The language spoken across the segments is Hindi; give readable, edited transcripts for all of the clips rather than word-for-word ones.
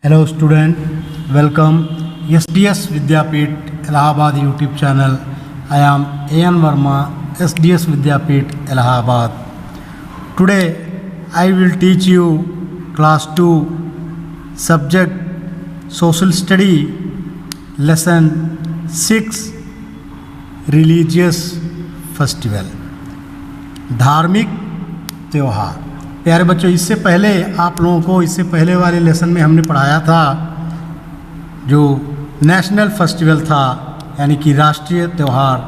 Hello student, welcome SDS Vidyapeeth Allahabad YouTube channel. I am AN Verma, SDS Vidyapeeth Allahabad. Today I will teach you class 2 subject social study lesson 6 religious festival, धार्मिक त्यौहार. प्यारे बच्चों, इससे पहले आप लोगों को इससे पहले वाले लेसन में हमने पढ़ाया था जो नेशनल फेस्टिवल था, यानी कि राष्ट्रीय त्यौहार.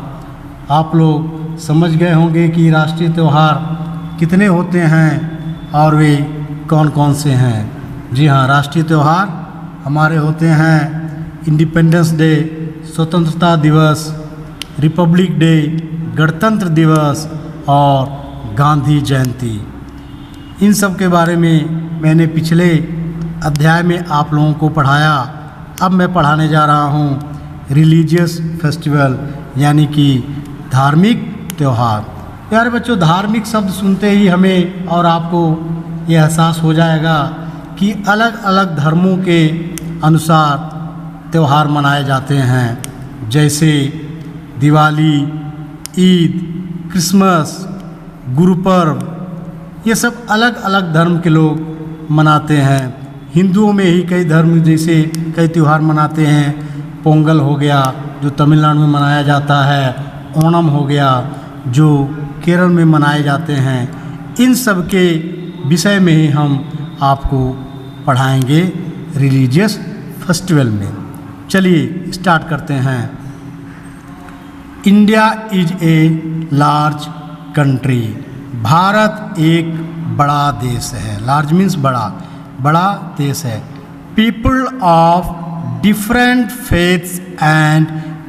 आप लोग समझ गए होंगे कि राष्ट्रीय त्यौहार कितने होते हैं और वे कौन कौन से हैं. जी हाँ, राष्ट्रीय त्यौहार हमारे होते हैं इंडिपेंडेंस डे, स्वतंत्रता दिवस, रिपब्लिक डे, गणतंत्र दिवस और गांधी जयंती. इन सब के बारे में मैंने पिछले अध्याय में आप लोगों को पढ़ाया. अब मैं पढ़ाने जा रहा हूँ रिलीजियस फेस्टिवल, यानी कि धार्मिक त्यौहार. प्यारे बच्चों, धार्मिक शब्द सुनते ही हमें और आपको ये एहसास हो जाएगा कि अलग अलग धर्मों के अनुसार त्यौहार मनाए जाते हैं. जैसे दिवाली, ईद, क्रिसमस, गुरुपर्व, ये सब अलग अलग धर्म के लोग मनाते हैं. हिंदुओं में ही कई धर्म जैसे कई त्यौहार मनाते हैं. पोंगल हो गया जो तमिलनाडु में मनाया जाता है, ओणम हो गया जो केरल में मनाए जाते हैं. इन सब के विषय में ही हम आपको पढ़ाएंगे रिलीजियस फेस्टिवल में. चलिए स्टार्ट करते हैं. India is a large country. Bharat एक बड़ा देश है. लार्ज मीन्स बड़ा, बड़ा देश है. People of different faiths and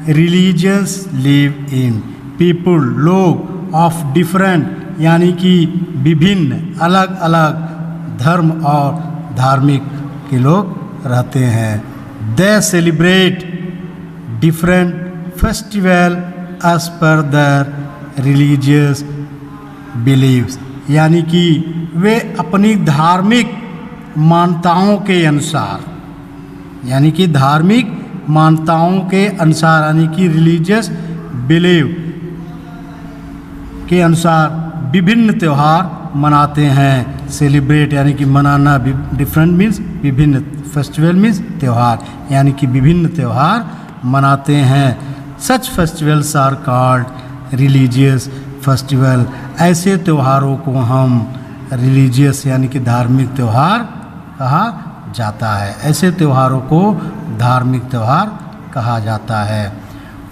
religions live in. People, लोग, ऑफ डिफरेंट यानी कि विभिन्न, अलग अलग धर्म और धार्मिक के लोग रहते हैं. They celebrate different festival as per their religious beliefs, यानी कि वे अपनी धार्मिक मान्यताओं के अनुसार, यानी कि धार्मिक मान्यताओं के अनुसार, यानी कि रिलीजियस बिलीव के अनुसार विभिन्न त्यौहार मनाते हैं. सेलिब्रेट यानी कि मनाना, डिफरेंट मीन्स विभिन्न, फेस्टिवल मीन्स त्यौहार, यानी कि विभिन्न त्यौहार मनाते हैं. Such festivals are called religious festival. ऐसे त्योहारों को हम रिलीजियस यानी कि धार्मिक त्यौहार कहा जाता है. ऐसे त्योहारों को धार्मिक त्यौहार कहा जाता है.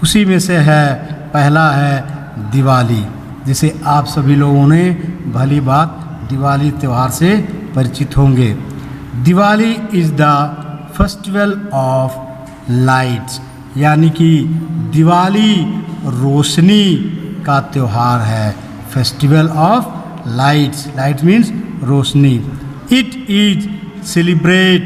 उसी में से है, पहला है दिवाली, जिसे आप सभी लोगों ने भली बात दिवाली त्यौहार से परिचित होंगे. Diwali is the festival of lights, यानी कि दिवाली रोशनी का त्यौहार है. Festival of lights, light means Roshni. It is celebrate,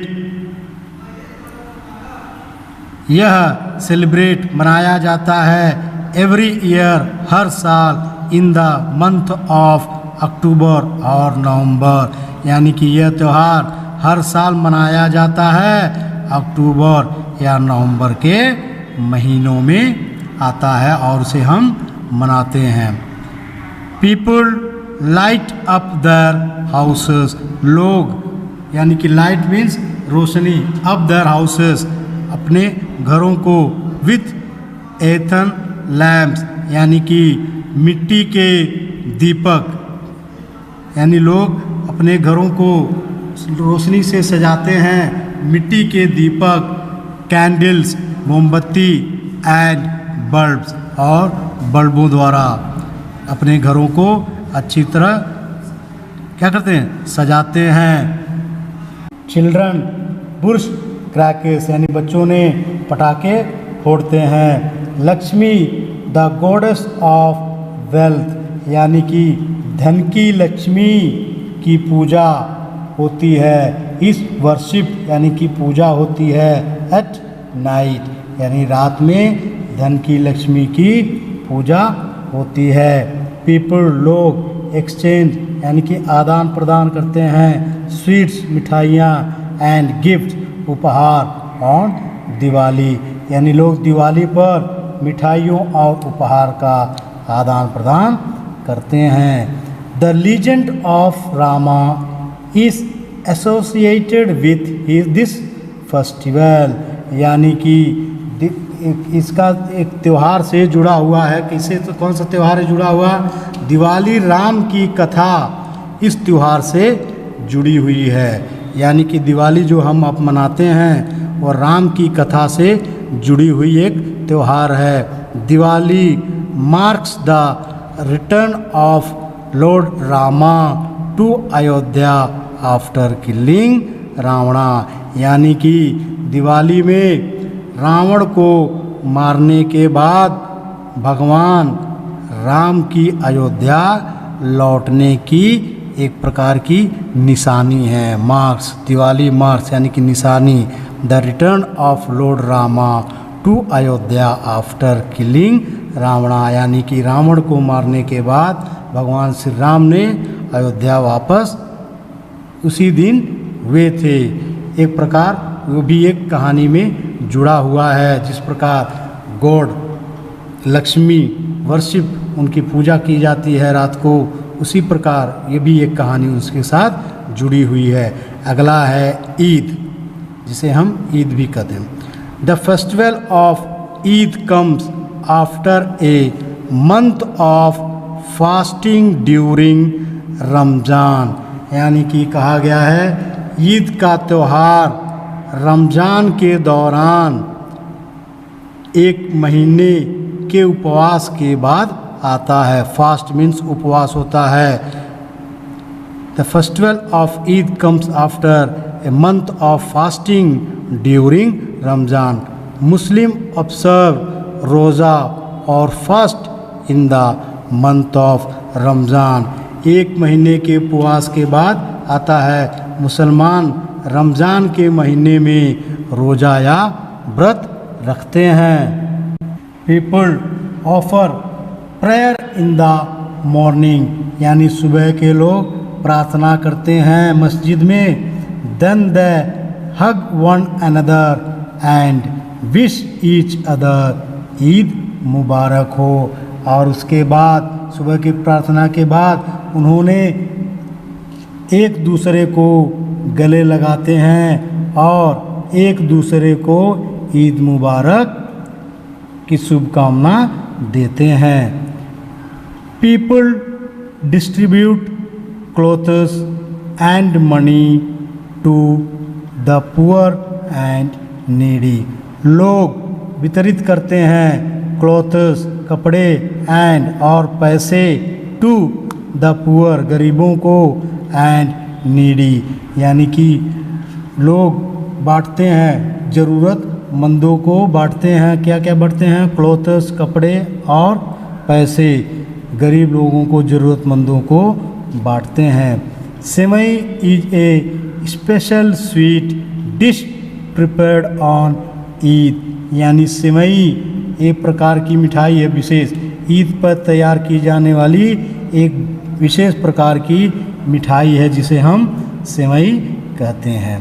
यह सेलिब्रेट मनाया जाता है एवरी ईयर, हर साल, इन द मंथ ऑफ अक्टूबर और नवंबर, यानी कि यह त्यौहार हर साल मनाया जाता है अक्टूबर या नवंबर के महीनों में आता है और उसे हम मनाते हैं. People light up their houses, लोग यानी कि light means Roshni, up their houses, अपने घरों को, विथ एथन लैम्प्स, यानी कि मिट्टी के दीपक, यानी लोग अपने घरों को रोशनी से सजाते हैं. मिट्टी के दीपक, कैंडल्स, मोमबत्ती, एंड बल्ब्स, और बल्बों द्वारा अपने घरों को अच्छी तरह क्या करते हैं, सजाते हैं. चिल्ड्रन बुर्श क्रैकर्स, यानी बच्चों ने पटाखे फोड़ते हैं. Lakshmi the goddess of wealth, यानी कि धन की लक्ष्मी की पूजा होती है. इस वर्शिप यानी कि पूजा होती है एट नाइट, यानी रात में धन की लक्ष्मी की पूजा होती है. पीपल, लोग, एक्सचेंज यानी कि आदान प्रदान करते हैं. स्वीट्स, मिठाइयाँ, एंड गिफ्ट उपहार ऑन दिवाली, यानी लोग दिवाली पर मिठाइयों और उपहार का आदान प्रदान करते हैं। The legend of Rama is associated with this festival, यानी कि इसका एक त्यौहार से जुड़ा हुआ है। किससे, तो कौन सा त्यौहार है जुड़ा हुआ? दिवाली राम की कथा इस त्यौहार से जुड़ी हुई है, यानी कि दिवाली जो हम अब मनाते हैं वो राम की कथा से जुड़ी हुई एक त्यौहार है। Diwali marks the return of Lord Rama to Ayodhya after killing Ravana, यानी कि दिवाली में रावण को मारने के बाद भगवान राम की अयोध्या लौटने की एक प्रकार की निशानी है। मार्क्स, दिवाली मार्क्स यानी कि निशानी the return of Lord Rama to Ayodhya after killing Ravana, यानी कि रावण को मारने के बाद भगवान श्री राम ने अयोध्या वापस उसी दिन हुए थे। एक प्रकार वो भी एक कहानी में जुड़ा हुआ है। जिस प्रकार गॉड लक्ष्मी वर्शिप उनकी पूजा की जाती है रात को, उसी प्रकार ये भी एक कहानी उसके साथ जुड़ी हुई है। अगला है ईद, जिसे हम ईद भी कहते हैं। The festival of Eid comes after a month of fasting during Ramzan, यानी कि कहा गया है ईद का त्यौहार रमज़ान के दौरान एक महीने के उपवास के बाद आता है। फास्ट मीन्स उपवास होता है। The festival of Eid comes after a month of fasting during Ramzan. Muslim observe रोज़ा और fast in the month of Ramzan. एक महीने के उपवास के बाद आता है। मुसलमान रमज़ान के महीने में रोज़ा या व्रत रखते हैं। People offer prayer in the morning, यानी सुबह के लोग प्रार्थना करते हैं मस्जिद में। Then they hug one another and wish each other Eid Mubarak हो। और उसके बाद सुबह की प्रार्थना के बाद उन्होंने एक दूसरे को गले लगाते हैं और एक दूसरे को ईद मुबारक की शुभकामना देते हैं। People distribute clothes and money to the poor and needy, लोग वितरित करते हैं क्लोथ्स कपड़े एंड और पैसे टू द पुअर गरीबों को एंड नीडी, यानी कि लोग बांटते हैं, ज़रूरतमंदों को बांटते हैं। क्या क्या बांटते हैं? क्लोथ्स कपड़े और पैसे गरीब लोगों को, ज़रूरतमंदों को बांटते हैं। Sewai is a special sweet dish prepared on Eid, यानी सेवई एक प्रकार की मिठाई है विशेष, ईद पर तैयार की जाने वाली एक विशेष प्रकार की मिठाई है जिसे हम सेवई कहते हैं।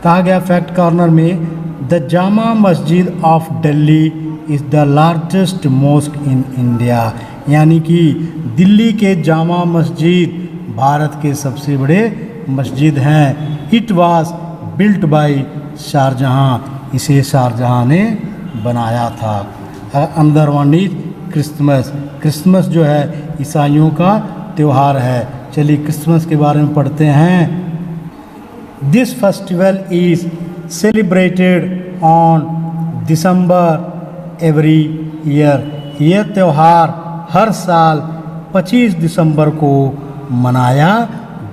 कहा गया फैक्ट कॉर्नर में, the Jama Masjid of Delhi is the largest mosque in India, यानी कि दिल्ली के जामा मस्जिद भारत के सबसे बड़े मस्जिद हैं। It was built by Shahjahan, इसे शाहजहाँ ने बनाया था। अंदर वन इज क्रिसमस, क्रिसमस जो है ईसाइयों का त्यौहार है। चलिए क्रिसमस के बारे में पढ़ते हैं। This festival is celebrated on December every year, यह त्यौहार हर साल 25 दिसंबर को मनाया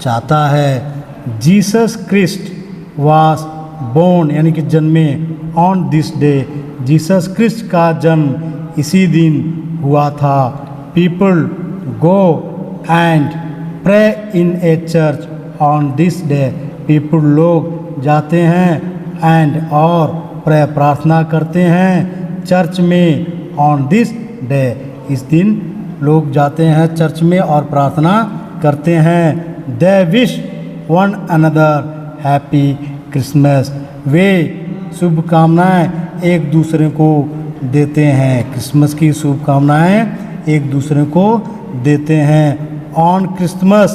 जाता है। जीसस क्रिस्ट वाज बोर्न, यानी कि जन्मे, on this day, Jesus Christ का जन्म इसी दिन हुआ था। People go and pray in a church on this day, people लोग जाते हैं एंड और प्रे प्रार्थना करते हैं चर्च में। ऑन दिस डे, इस दिन लोग जाते हैं चर्च में और प्रार्थना करते हैं। They wish one another happy Christmas, वे शुभकामनाएं एक दूसरे को देते हैं। क्रिसमस की शुभकामनाएं एक दूसरे को देते हैं। On Christmas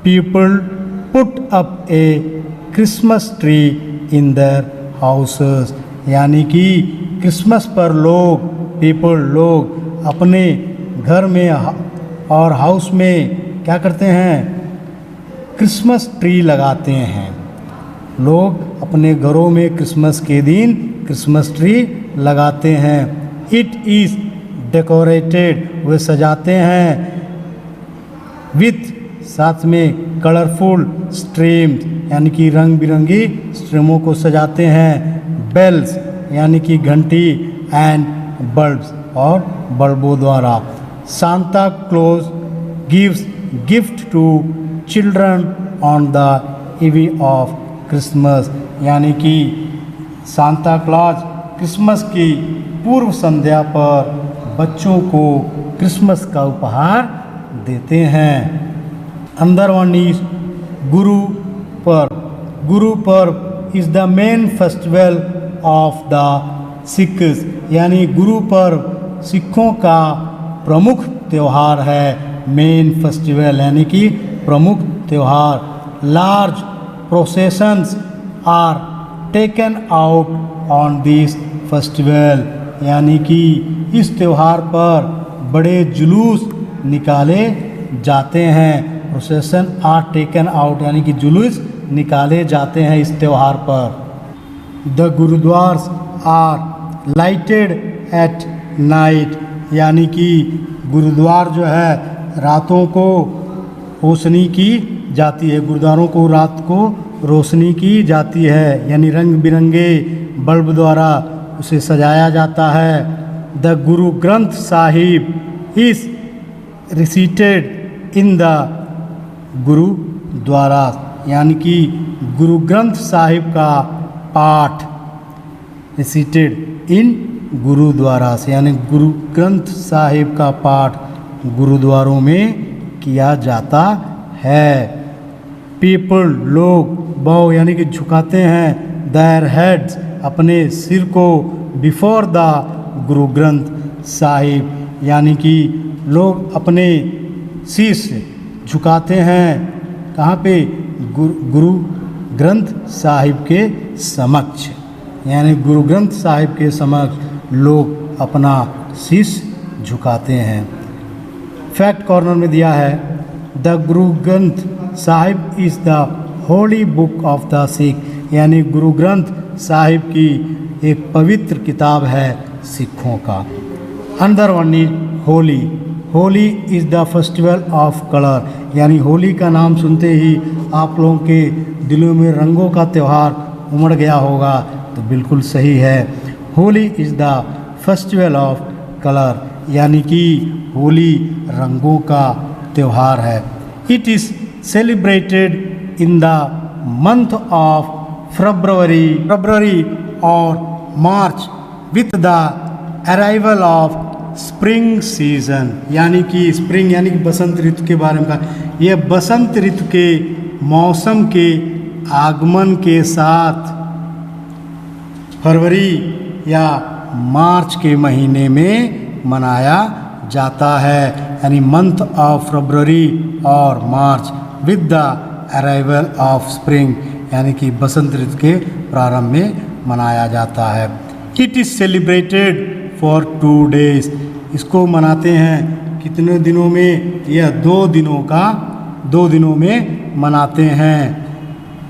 people put up A Christmas tree in their houses, यानी कि क्रिसमस पर लोग अपने घर में और हाउस में क्या करते हैं, क्रिसमस ट्री लगाते हैं। लोग अपने घरों में क्रिसमस के दिन क्रिसमस ट्री लगाते हैं। इट इज़ डेकोरेटेड, वे सजाते हैं विथ, साथ में कलरफुल स्ट्रीम्स, यानी कि रंग बिरंगी स्ट्रीमों को सजाते हैं। बेल्स, यानी कि घंटी, एंड बल्ब्स, और बल्बों द्वारा। Santa Claus gives gift to children on the eve of Christmas, यानी कि सांता क्लॉज क्रिसमस की पूर्व संध्या पर बच्चों को क्रिसमस का उपहार देते हैं। अंदर one is Guru Parv is the main festival of the Sikhs, यानी गुरु पर्व सिखों का प्रमुख त्यौहार है। मेन फेस्टिवल यानी कि प्रमुख त्यौहार। Large processions are taken out on this festival, यानी कि इस त्यौहार पर बड़े जुलूस निकाले जाते हैं। प्रोसेशन आर टेकन आउट, यानी कि जुलूस निकाले जाते हैं इस त्यौहार पर। The gurdwaras are lighted at night, यानी कि गुरुद्वार जो है रातों को रोशनी की जाती है। गुरुद्वारों को रात को रोशनी की जाती है, यानी रंग बिरंगे बल्ब द्वारा उसे सजाया जाता है। The Guru Granth Sahib is recited in the gurdwara, यानी कि गुरु ग्रंथ साहिब का पाठ रिसीटेड इन गुरुद्वारा से, यानी गुरु ग्रंथ साहिब का पाठ गुरुद्वारों में किया जाता है। पीपल, लोग, बाउ यानी कि झुकाते हैं, देयर हेड्स, अपने सिर को, बिफोर द गुरु ग्रंथ साहिब, यानी कि लोग अपने शीश झुकाते हैं कहाँ पे, गुरु ग्रंथ साहिब के समक्ष, यानी गुरु ग्रंथ साहिब के समक्ष लोग अपना शीश झुकाते हैं। फैक्ट कॉर्नर में दिया है, the Guru Granth Sahib is the Holi book of the Sikh, यानी गुरु ग्रंथ साहिब की एक पवित्र किताब है सिखों का। अंदर one is Holi. Holi is the festival of colour, यानी होली का नाम सुनते ही आप लोगों के दिलों में रंगों का त्यौहार उमड़ गया होगा, तो बिल्कुल सही है। Holi is the festival of colour, यानी कि होली रंगों का त्यौहार है। It is celebrated in the month of February और March with the arrival of spring season, यानी कि स्प्रिंग यानी कि बसंत ऋतु के बारे में कहा। यह बसंत ऋतु के मौसम के आगमन के साथ फरवरी या मार्च के महीने में मनाया जाता है, यानी मंथ ऑफ फरवरी और March with the arrival of spring, यानी कि बसंत ऋतु के प्रारंभ में मनाया जाता है। It is celebrated for 2 days, इसको मनाते हैं कितने दिनों में, यह 2 दिनों में मनाते हैं।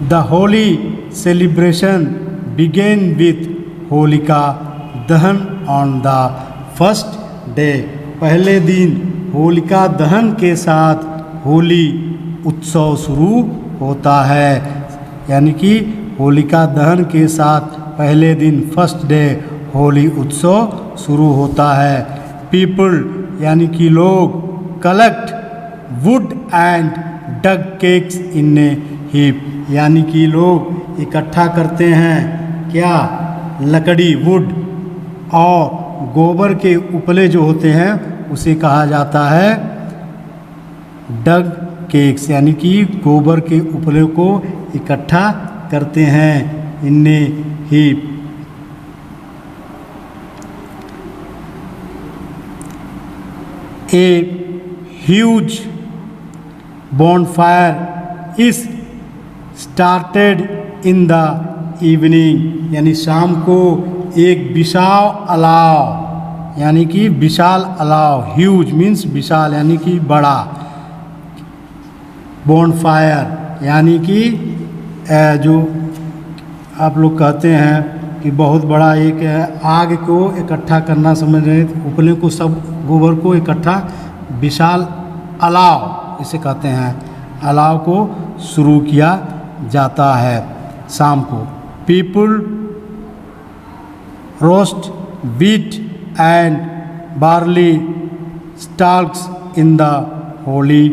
The Holi celebration begin with Holika Dahan on the first day, पहले दिन होलिका दहन के साथ होली उत्सव शुरू होता है, यानी कि होलिका दहन के साथ पहले दिन फर्स्ट डे होली उत्सव शुरू होता है। पीपल यानी कि लोग collect wood and dung cakes in a heap, यानी कि लोग इकट्ठा करते हैं क्या, लकड़ी वुड, और गोबर के उपले जो होते हैं उसे कहा जाता है डग केक्स, यानी कि गोबर के उपले को इकट्ठा करते हैं। in a heap. A huge bonfire is started in the evening, यानी शाम को एक विशाल अलाव, यानी कि विशाल अलाव, ह्यूज मीन्स विशाल यानी कि बड़ा, बॉनफायर यानी कि जो आप लोग कहते हैं कि बहुत बड़ा एक आग को इकट्ठा करना, समझ रहे, उपले को सब गोबर को इकट्ठा, विशाल अलाव इसे कहते हैं, अलाव को शुरू किया जाता है शाम को। People roast wheat and barley stalks in the holy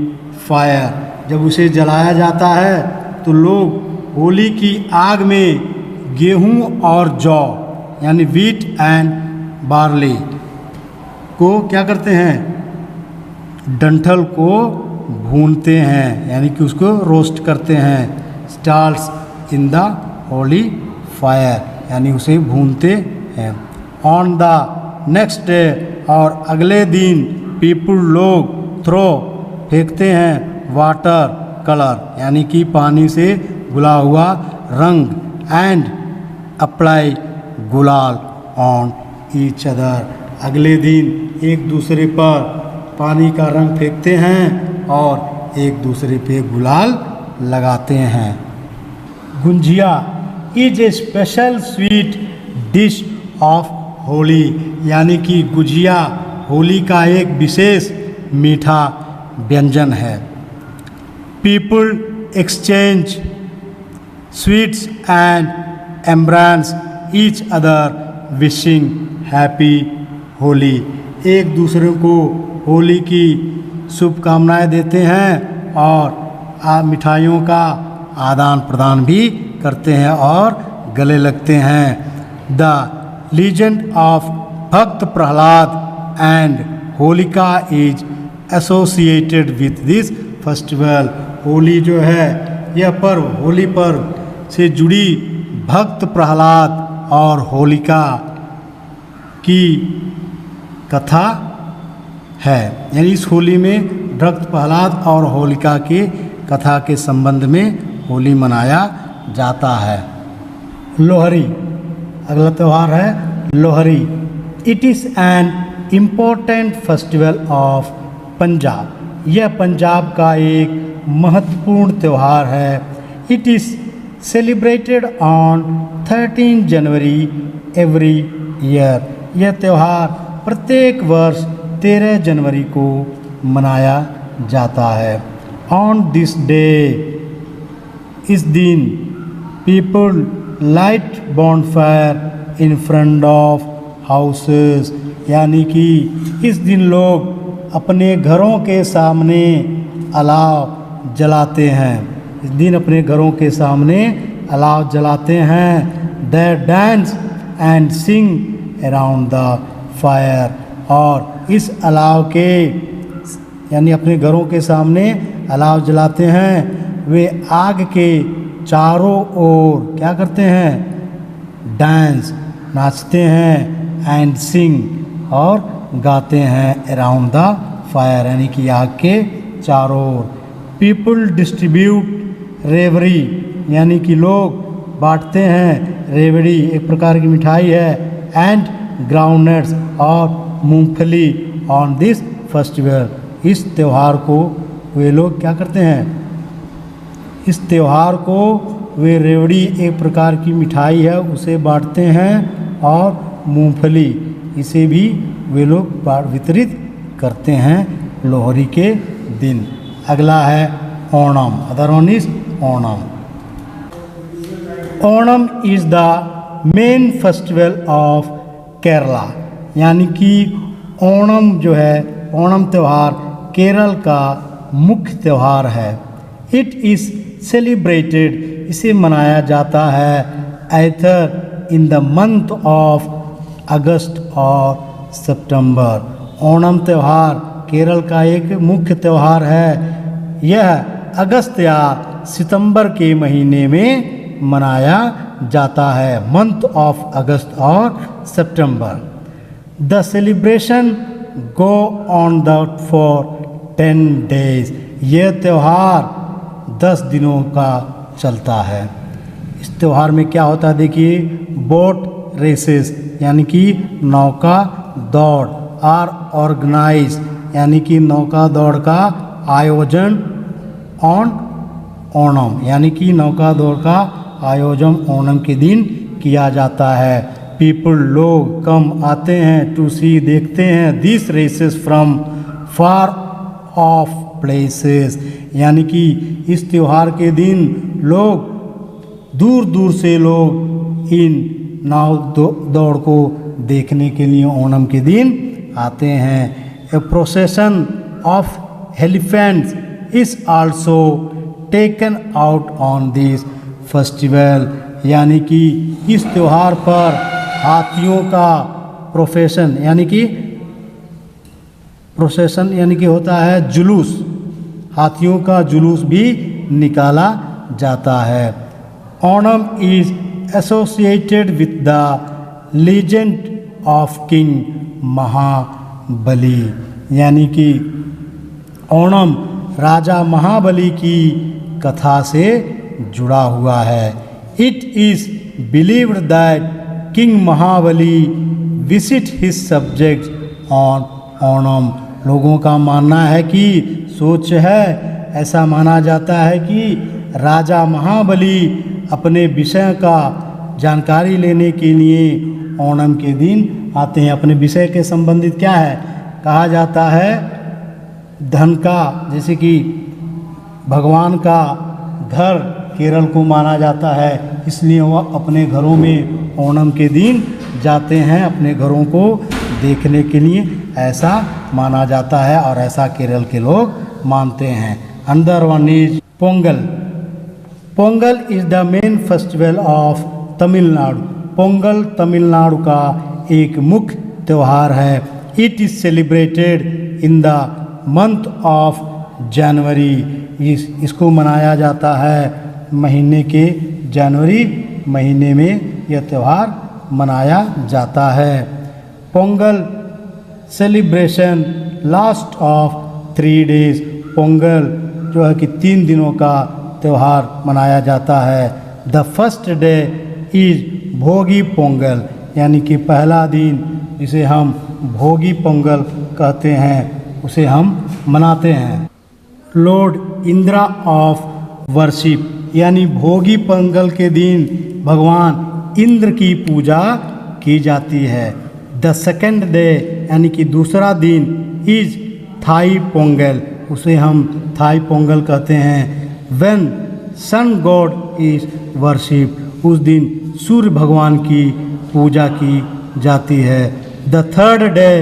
fire। जब उसे जलाया जाता है तो लोग होली की आग में गेहूं और जौ यानी व्हीट एंड बार्ली को क्या करते हैं, डंठल को भूनते हैं, यानी कि उसको रोस्ट करते हैं। Stars in the Holi fire, यानी उसे भूनते हैं। ऑन द नेक्स्ट डे, और अगले दिन, पीपल लोग थ्रो फेंकते हैं, वाटर कलर यानी कि पानी से घुला हुआ रंग, एंड अप्लाई गुलाल ऑन ईच अदर। अगले दिन एक दूसरे पर पानी का रंग फेंकते हैं और एक दूसरे पे गुलाल लगाते हैं। Gujiya is a special sweet dish of Holi, यानी कि गुजिया होली का एक विशेष मीठा व्यंजन है। People exchange sweets and embrace each other wishing happy Holi. एक दूसरे को होली की शुभकामनाएं देते हैं और मिठाइयों का आदान प्रदान भी करते हैं और गले लगते हैं। द लीजेंड ऑफ भक्त Prahlad and Holika is associated with this festival. Holi जो है यह पर्व, होली पर्व से जुड़ी भक्त प्रहलाद और होलिका की कथा है, यानी इस होली में भक्त प्रहलाद और होलिका की कथा के संबंध में होली मनाया जाता है। लोहरी अगला त्यौहार है Lohri. It is an important festival of Punjab. यह पंजाब का एक महत्वपूर्ण त्यौहार है। It is celebrated on 13 January every year. यह त्यौहार प्रत्येक वर्ष 13 जनवरी को मनाया जाता है। ऑन दिस डे, इस दिन, people light bonfire in front of houses, यानी कि इस दिन लोग अपने घरों के सामने अलाव जलाते हैं। इस दिन अपने घरों के सामने अलाव जलाते हैं। They dance and sing around the fire, और इस अलाव के, यानी अपने घरों के सामने अलाव जलाते हैं, वे आग के चारों ओर क्या करते हैं, डांस नाचते हैं, एंड सिंग और गाते हैं अराउंड द फायर, यानी कि आग के चारों ओर। पीपल डिस्ट्रीब्यूट रेवड़ी, यानी कि लोग बांटते हैं रेवड़ी, एक प्रकार की मिठाई है, एंड ग्राउंडनट्स और मूंगफली ऑन दिस फेस्टिवल। इस त्यौहार को वे लोग क्या करते हैं, इस त्यौहार को वे रेवड़ी, एक प्रकार की मिठाई है, उसे बांटते हैं, और मूंगफली इसे भी वे लोग वितरित करते हैं लोहरी के दिन। अगला है Onam, other one is Onam. Onam is the main festival of Kerala, यानी कि ओणम जो है, ओणम त्यौहार केरल का मुख्य त्यौहार है। इट इज़ सेलिब्रेटेड, इसे मनाया जाता है either in the month of August और सितंबर। ओणम त्यौहार केरल का एक मुख्य त्यौहार है। यह अगस्त या सितंबर के महीने में मनाया जाता है, मंथ ऑफ अगस्त और September. The celebration go on the for 10 days। यह त्यौहार 10 दिनों का चलता है। इस त्यौहार में क्या होता है देखिए, बोट रेसेस यानी कि नौका दौड़ आर ऑर्गेनाइज यानी कि नौका दौड़ का आयोजन ऑन ओणम यानी कि नौका दौड़ का आयोजन ओणम के दिन किया जाता है। पीपल लोग कम आते हैं टू सी देखते हैं this races from far off places यानी कि इस त्यौहार के दिन लोग दूर दूर से लोग इन नाव दौड़ को देखने के लिए ओणम के दिन आते हैं। A procession of elephants is also taken out on this festival यानी कि इस त्यौहार पर हाथियों का प्रोसेशन यानी कि होता है जुलूस, हाथियों का जुलूस भी निकाला जाता है। Onam is associated with the legend of king Mahabali यानी कि ओणम राजा महाबली की कथा से जुड़ा हुआ है। It is believed that king Mahabali visit his subjects on Onam. लोगों का मानना है कि सोच है, ऐसा माना जाता है कि राजा महाबली अपने विषय का जानकारी लेने के लिए ओणम के दिन आते हैं। अपने विषय के संबंधित क्या है, कहा जाता है धन का, जैसे कि भगवान का घर केरल को माना जाता है, इसलिए वह अपने घरों में ओणम के दिन जाते हैं अपने घरों को देखने के लिए, ऐसा माना जाता है और ऐसा केरल के लोग मानते हैं। अंदर one is Pongal. Pongal is the main festival of Tamil Nadu. Pongal Tamil Nadu का एक मुख्य त्यौहार है। It is celebrated in the month of January. इसको मनाया जाता है महीने के जनवरी महीने में यह त्यौहार मनाया जाता है। Pongal celebration last of 3 days। Pongal जो है कि 3 दिनों का त्यौहार मनाया जाता है। द फर्स्ट डे इज भोगी पोंगल यानी कि पहला दिन जिसे हम भोगी पोंगल कहते हैं उसे हम मनाते हैं। लॉर्ड इंद्रा ऑफ वर्शिप यानी भोगी पोंगल के दिन भगवान इंद्र की पूजा की जाती है। द सेकेंड डे यानी कि दूसरा दिन इज थाई पोंगल, उसे हम थाई पोंगल कहते हैं। When sun god is worship, उस दिन सूर्य भगवान की पूजा की जाती है। The third day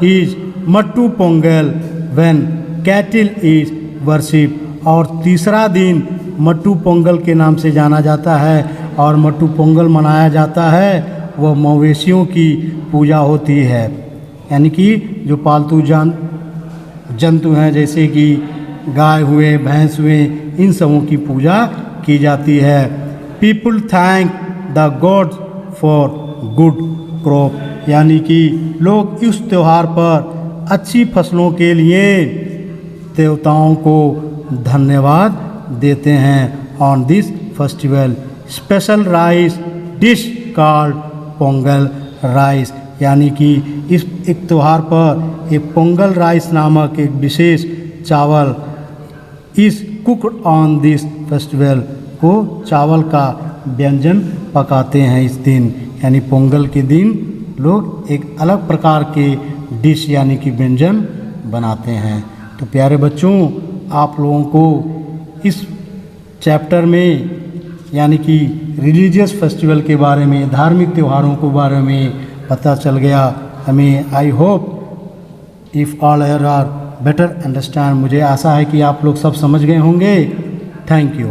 is Mattu Pongal when cattle is worship, और तीसरा दिन मट्टू पोंगल के नाम से जाना जाता है और मट्टू पोंगल मनाया जाता है, वह मवेशियों की पूजा होती है यानी कि जो पालतू जंतु हैं जैसे कि गाय हुए, भैंस हुए, इन सबों की पूजा की जाती है। People thank the God for good crop यानी कि लोग इस त्यौहार पर अच्छी फसलों के लिए देवताओं को धन्यवाद देते हैं। On this festival special rice dish called Pongal rice यानी कि इस एक त्यौहार पर एक पोंगल राइस नामक एक विशेष चावल इस कुकड ऑन दिस फेस्टिवल को चावल का व्यंजन पकाते हैं इस दिन, यानी पोंगल के दिन लोग एक अलग प्रकार के डिश यानी कि व्यंजन बनाते हैं। तो प्यारे बच्चों, आप लोगों को इस चैप्टर में यानी कि रिलीजियस फेस्टिवल के बारे में, धार्मिक त्योहारों के बारे में पता चल गया हमें। I hope if all are better understand, मुझे आशा है कि आप लोग सब समझ गए होंगे। Thank you.